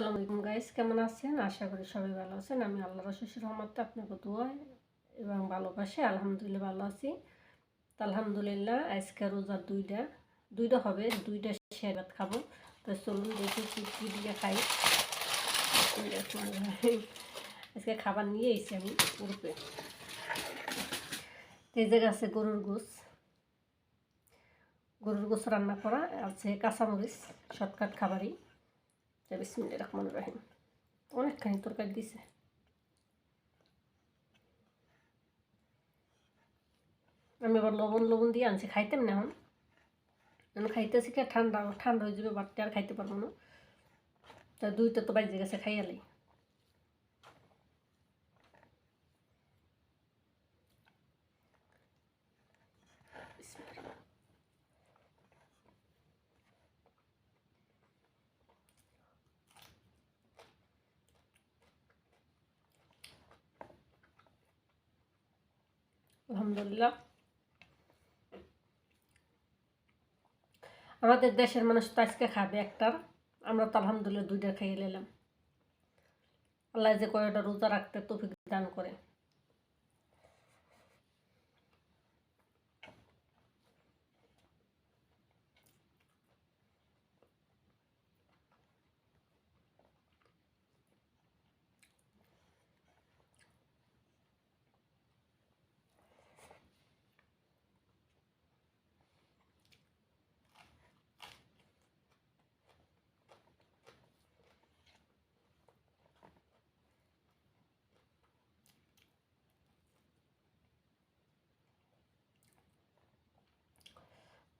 আসসালামু আলাইকুম গাইস, কেমন আছেন? আশা করি সবাই ভালো আছেন। আমি আল্লাহর অশেষ রহমতে আপনাকে দোয়ায় এবং ভালোবাসে আলহামদুলিল্লাহ ভালো আছি। তো আলহামদুলিল্লাহ আজকে রোজা দুইটা হবে, দুইটা শরবত খাবো। তো চলুন দেখি কি দিয়ে খাই। আজকে খাবার নিয়ে এসেছি আমি গ্রুপে। এই জায়গায় আছে গরুর গোস রান্না করা, আছে কাঁচামরিচ, শর্টকাট খাবারই। বিসমিল্লাহির রহমানির রহিম। অনেকখানি তরকারি দিছে। আমি আবার লবণ দিয়ে আনছি, খাইতাম না। এখন খাইতেছি কি ঠান্ডা হয়ে যাবে, বাড়তে আর খাইতে পারবো না। তা দুইটা তো বাইরে গেছে, খাইয়ালি। আলহামদুলিল্লাহ আমাদের দেশের মানুষ তো আজকে খাবে একটার, আমরা তো আলহামদুলিল্লাহ দুইটা খাইয়ে নিলাম। আল্লাহ যে কয়টা রোজা রাখতে তৌফিক দান করে।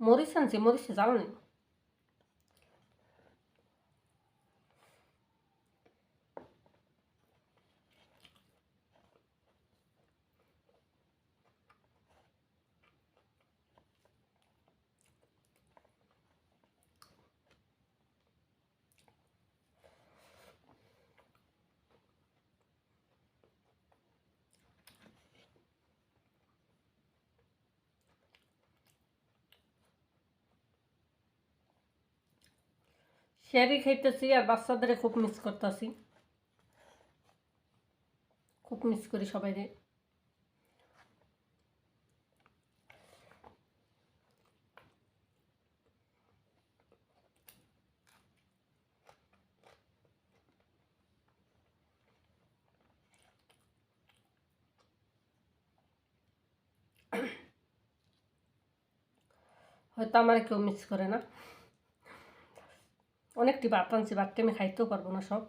মরিচ আনছি, মরিচে জাল নেই। শেয়ারি খাইতেছি আর বাচ্চাদের খুব মিস করতেছি, খুব মিস করি সবাই। হয়তো আমার কেউ মিস করে না। অনেকটি ভাত আনছি, ভাতটি আমি খাইতেও পারবো না সব।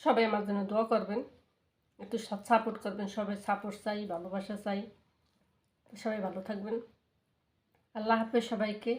সবাই আমার জন্য দোয়া করবেন, একটু সাপোর্ট করবেন। সবাই সাপোর্ট চাই, ভালোবাসা চাই। সবাই ভালো থাকবেন। আল্লাহ হাফেজ সবাইকে।